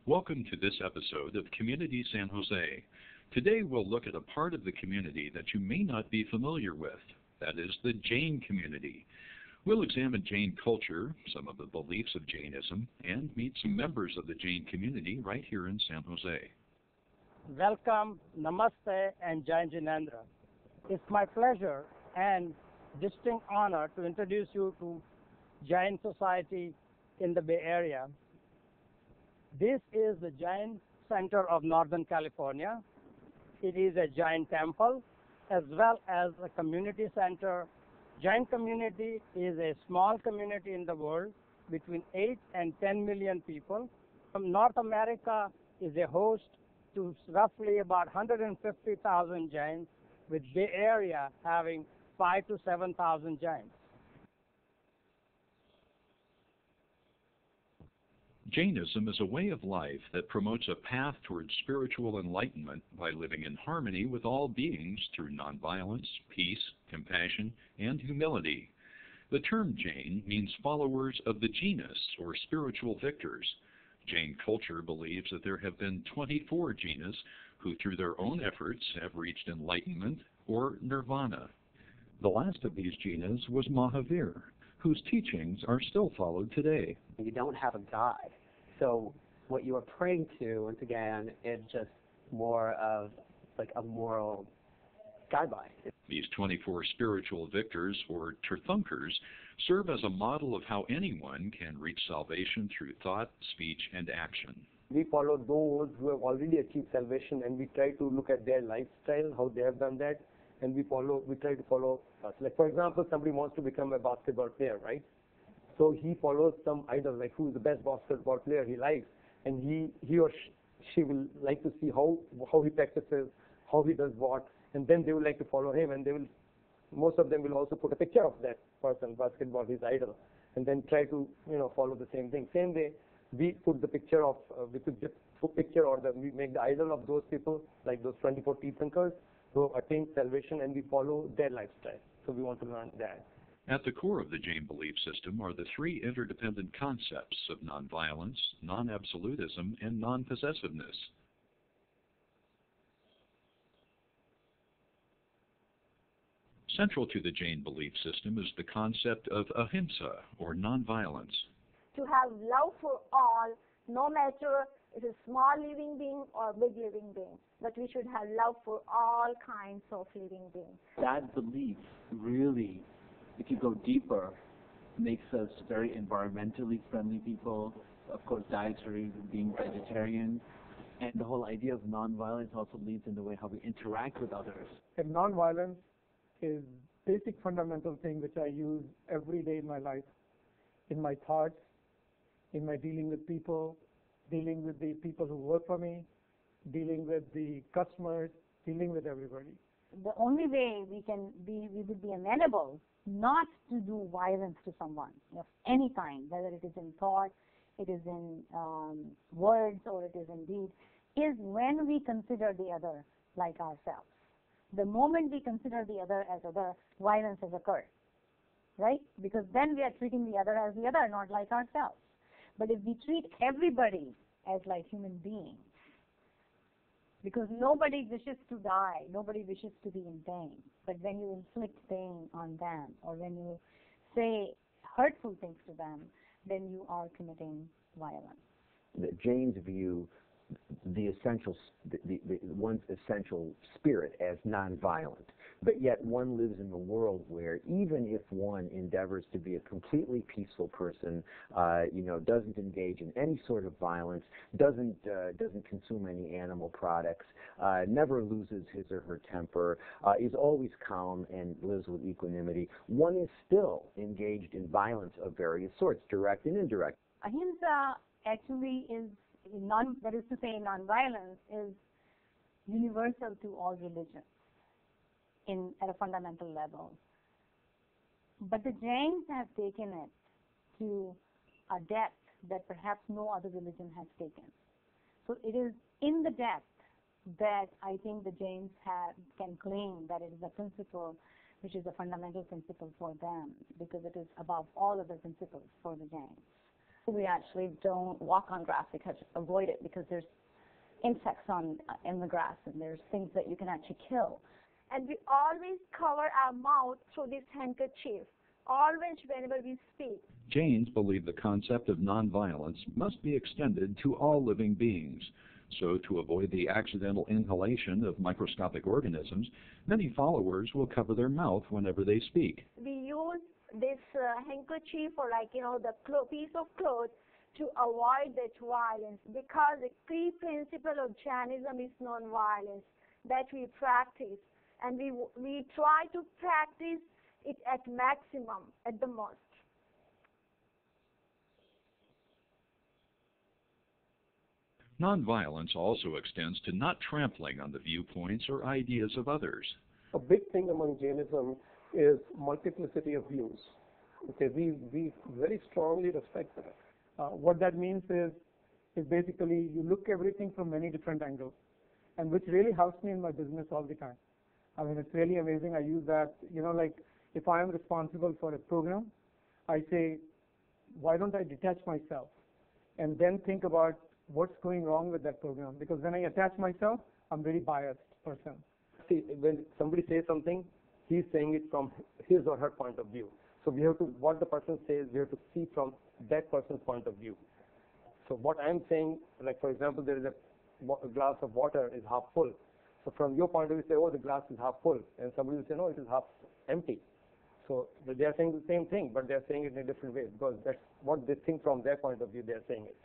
Welcome to this episode of Community San Jose. Today we'll look at a part of the community that you may not be familiar with. That is the Jain community. We'll examine Jain culture, some of the beliefs of Jainism, and meet some members of the Jain community right here in San Jose. Welcome, Namaste, and Jai Jinendra. It's my pleasure and distinct honor to introduce you to Jain society in the Bay Area. This is the Jain Center of Northern California. It is a Jain temple as well as a community center. Jain community is a small community in the world between 8 and 10 million people. From North America is a host to roughly about 150,000 Jains, with Bay Area having 5 to 7,000 Jains. Jainism is a way of life that promotes a path towards spiritual enlightenment by living in harmony with all beings through nonviolence, peace, compassion, and humility. The term Jain means followers of the genus, or spiritual victors. Jain culture believes that there have been 24 jinas who through their own efforts have reached enlightenment or nirvana. The last of these jinas was Mahavir, whose teachings are still followed today. You don't have a God. So what you are praying to, once again, is just more of like a moral guideline. These 24 spiritual victors, or Tirthankars, serve as a model of how anyone can reach salvation through thought, speech, and action. We follow those who have already achieved salvation, and we try to look at their lifestyle, how they have done that, and we try to follow us. Like, for example, somebody wants to become a basketball player, right? So he follows some idol, like who is the best basketball player he likes, and he or she will like to see how he practices, how he does what, and then they will like to follow him, and most of them will also put a picture of that person, basketball, his idol, and then try to follow the same thing. Same way, we put the picture of we make the idol of those people, like those 24 Tirthankars who attain salvation, and we follow their lifestyle. So we want to learn that. At the core of the Jain belief system are the three interdependent concepts of nonviolence, non-absolutism, and non-possessiveness. Central to the Jain belief system is the concept of ahimsa, or nonviolence. To have love for all, no matter if it's a small living being or big living being, but we should have love for all kinds of living beings. That belief really, if you go deeper, makes us very environmentally friendly people, of course dietary, being vegetarian, and the whole idea of nonviolence also leads in the way how we interact with others. And nonviolence is basic fundamental thing which I use every day in my life, in my thoughts, in my dealing with people, dealing with the people who work for me, dealing with the customers, dealing with everybody. The only way we would be amenable not to do violence to someone of any kind, whether it is in thought, it is in words, or it is in deed, is when we consider the other like ourselves. The moment we consider the other as other, violence has occurred, right? Because then we are treating the other as the other, not like ourselves. But if we treat everybody as like human beings, because nobody wishes to die, nobody wishes to be in pain, but when you inflict pain on them, or when you say hurtful things to them, then you are committing violence. The Jains view one's essential spirit as nonviolent, but yet one lives in a world where even if one endeavors to be a completely peaceful person, doesn't engage in any sort of violence, doesn't consume any animal products, never loses his or her temper, is always calm and lives with equanimity, one is still engaged in violence of various sorts, direct and indirect. Ahimsa actually is that is to say, nonviolence is universal to all religions at a fundamental level. But the Jains have taken it to a depth that perhaps no other religion has taken. So it is in the depth that I think the Jains can claim that it is a principle which is a fundamental principle for them, because it is above all other principles for the Jains. We actually don't walk on grass. We kind of avoid it because there's insects in the grass, and there's things that you can actually kill. And we always cover our mouth through this handkerchief, always whenever we speak. Jains believe the concept of nonviolence must be extended to all living beings. So, to avoid the accidental inhalation of microscopic organisms, many followers will cover their mouth whenever they speak. We use this handkerchief or the piece of cloth to avoid that violence, because the key principle of Jainism is non-violence that we practice, and we try to practice it at maximum, at the most. Nonviolence also extends to not trampling on the viewpoints or ideas of others. A big thing among Jainism is multiplicity of views. Okay, we very strongly respect that. What that means is basically you look everything from many different angles, and which really helps me in my business all the time. I mean, it's really amazing. I use that, like if I am responsible for a program, I say, why don't I detach myself and then think about what's going wrong with that program? Because when I attach myself, I'm a very biased person. See, when somebody says something, he's saying it from his or her point of view. So we have to, what the person says, we have to see from that person's point of view. So what I'm saying, like for example, there is a glass of water is half full. So from your point of view, say, oh, the glass is half full. And somebody will say, no, it is half empty. So they are saying the same thing, but they are saying it in a different way, because that's what they think from their point of view, they are saying it.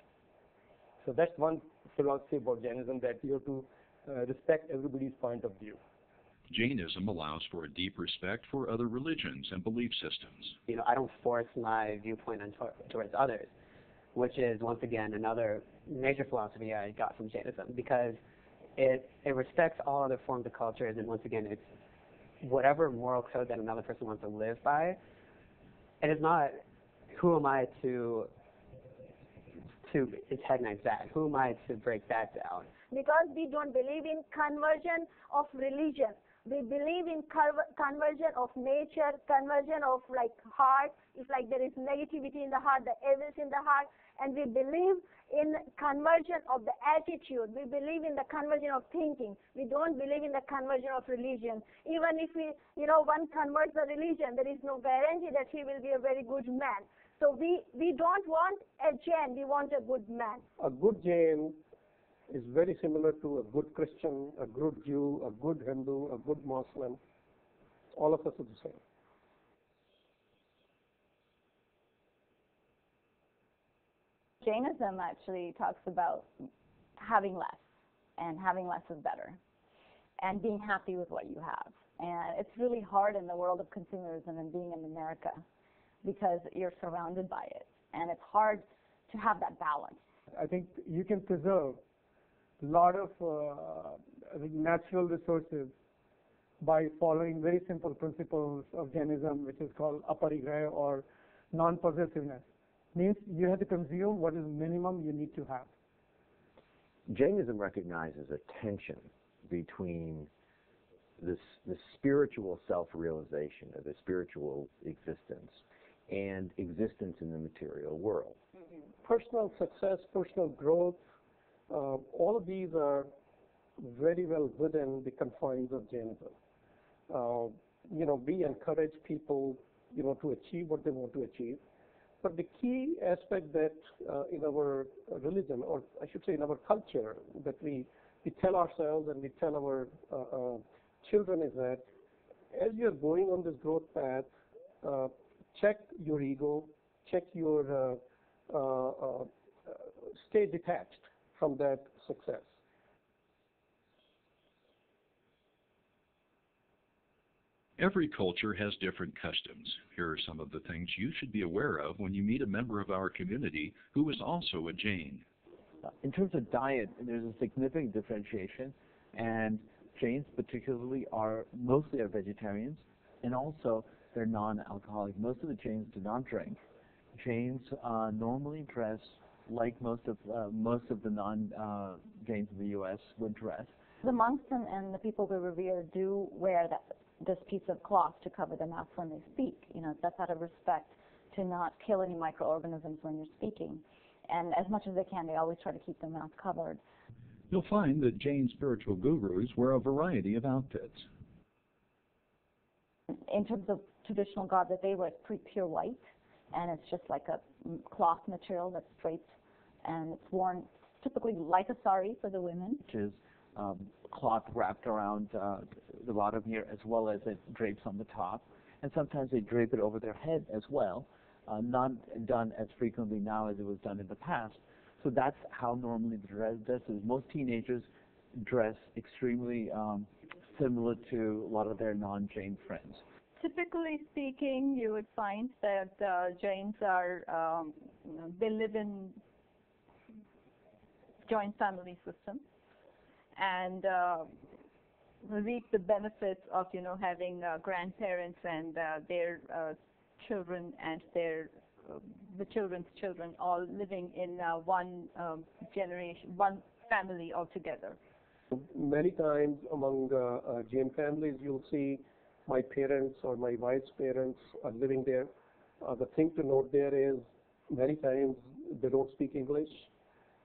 So that's one philosophy about Jainism, that you have to respect everybody's point of view. Jainism allows for a deep respect for other religions and belief systems. I don't force my viewpoint towards others, which is, once again, another major philosophy I got from Jainism, because it respects all other forms of cultures, and once again, it's whatever moral code that another person wants to live by. And it's not, who am I to antagonize that? Who am I to break that down? Because we don't believe in conversion of religion. We believe in conversion of nature, conversion of heart. If there is negativity in the heart, the evil is in the heart. And we believe in conversion of the attitude. We believe in the conversion of thinking. We don't believe in the conversion of religion. Even if one converts the religion, there is no guarantee that he will be a very good man. So we don't want a Jain, we want a good man. A good Jain is very similar to a good Christian, a good Jew, a good Hindu, a good Muslim. All of us are the same. Jainism actually talks about having less, and having less is better, and being happy with what you have. And it's really hard in the world of consumerism and being in America, because you're surrounded by it, and it's hard to have that balance. I think you can preserve a lot of natural resources by following very simple principles of Jainism, which is called aparigrah, or non-possessiveness. Means you have to consume what is minimum you need to have. Jainism recognizes a tension between the spiritual self-realization of the spiritual existence and existence in the material world. Personal success, personal growth, all of these are very well within the confines of Jainism. We encourage people, to achieve what they want to achieve. But the key aspect that in our religion, or I should say in our culture, that we tell ourselves and we tell our children is that as you're going on this growth path, check your ego, check your, stay detached from that success. Every culture has different customs. Here are some of the things you should be aware of when you meet a member of our community who is also a Jain. In terms of diet, there's a significant differentiation, and Jains particularly mostly are vegetarians, and also they're non-alcoholic. Most of the Jains do not drink. Jains normally dress like most of the non-Jains in the U.S. would dress. The monks and the people we revere do wear this piece of cloth to cover their mouth when they speak. That's out of respect to not kill any microorganisms when you're speaking. And as much as they can, they always try to keep their mouth covered. You'll find that Jain spiritual gurus wear a variety of outfits. In terms of traditional garb that they wear, it's pretty pure white, and it's just like a cloth material that's draped, and it's worn typically like a sari for the women. Which is cloth wrapped around the bottom here, as well as it drapes on the top. And sometimes they drape it over their head as well, not done as frequently now as it was done in the past. So that's how normally the dress is. Most teenagers dress extremely similar to a lot of their non-Jain friends. Typically speaking, you would find that Jains are, they live in joint family system and reap the benefits of, having grandparents and their children and the children's children all living in one generation, one family altogether. Many times among Jain families, you'll see my parents or my wife's parents are living there. The thing to note there is many times they don't speak English.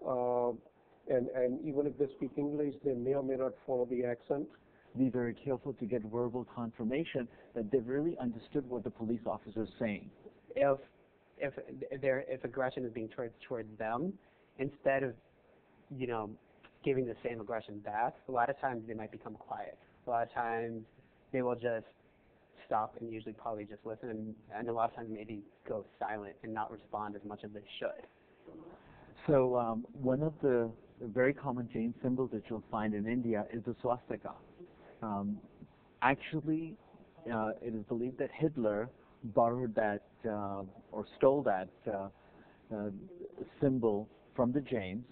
And even if they speak English, they may or may not follow the accent. Be very careful to get verbal confirmation that they've really understood what the police officer is saying. If aggression is being towards them, instead of, giving the same aggression back, a lot of times they might become quiet. A lot of times they will just stop and usually probably just listen, and a lot of times maybe go silent and not respond as much as they should. So one of the very common Jain symbols that you'll find in India is the swastika. Actually, it is believed that Hitler borrowed that or stole that symbol from the Jains.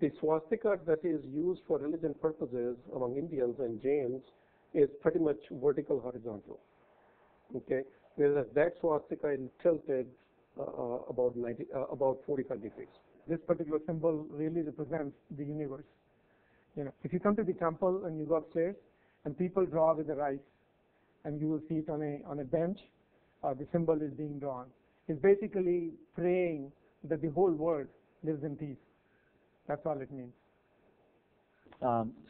The swastika that is used for religion purposes among Indians and Jains is pretty much vertical horizontal. Okay, whereas that swastika is tilted about 45 degrees. This particular symbol really represents the universe. If you come to the temple and you go upstairs and people draw with the rice, and you will see it on a bench, the symbol is being drawn. It's basically praying that the whole world lives in peace. That's all it means.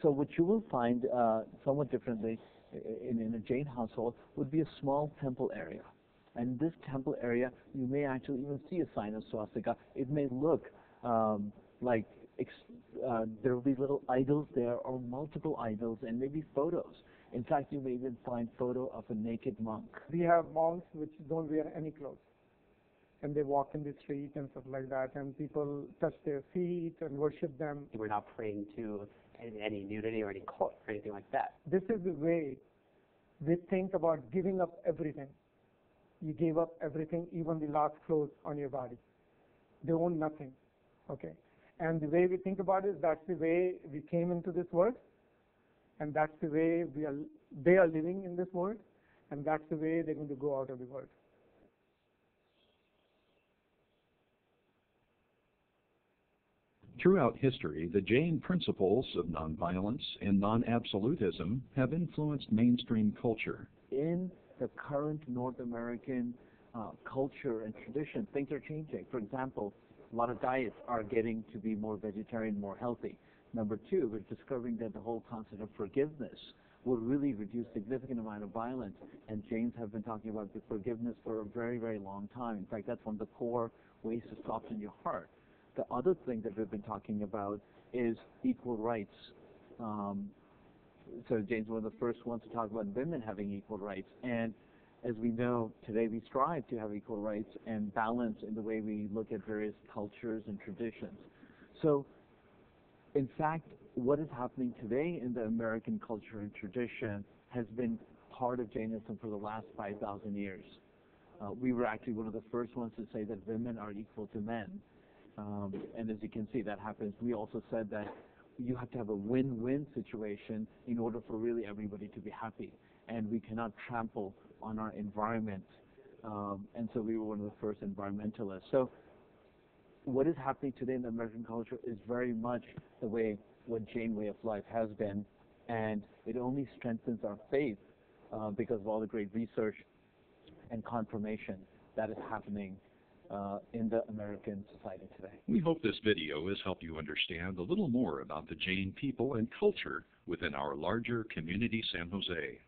So what you will find somewhat differently in a Jain household would be a small temple area. And this temple area, you may actually even see a sign of swastika. It may look like there will be little idols there or multiple idols and maybe photos. In fact, you may even find photo of a naked monk. We have monks which don't wear any clothes, and they walk in the street and stuff like that, and people touch their feet and worship them. We're not praying to any nudity or any cult or anything like that. This is the way they think about giving up everything. You gave up everything, even the last clothes on your body. They own nothing, okay? And the way we think about it, that's the way we came into this world, and that's the way they are living in this world, and that's the way they're going to go out of the world. Throughout history, the Jain principles of nonviolence and non-absolutism have influenced mainstream culture. In the current North American culture and tradition, things are changing. For example, a lot of diets are getting to be more vegetarian, more healthy. Number two, we're discovering that the whole concept of forgiveness will really reduce significant amount of violence. And Jains have been talking about the forgiveness for a very, very long time. In fact, that's one of the core ways to soften your heart. The other thing that we've been talking about is equal rights. So Jains were the first ones to talk about women having equal rights. And as we know, today we strive to have equal rights and balance in the way we look at various cultures and traditions. So, in fact, what is happening today in the American culture and tradition has been part of Jainism for the last 5,000 years. We were actually one of the first ones to say that women are equal to men. And as you can see, that happens. We also said that you have to have a win-win situation in order for really everybody to be happy. And we cannot trample on our environment. And so we were one of the first environmentalists. So what is happening today in the American culture is very much the way what Jain way of life has been. And it only strengthens our faith because of all the great research and confirmation that is happening in the American society today. We hope this video has helped you understand a little more about the Jain people and culture within our larger community San Jose.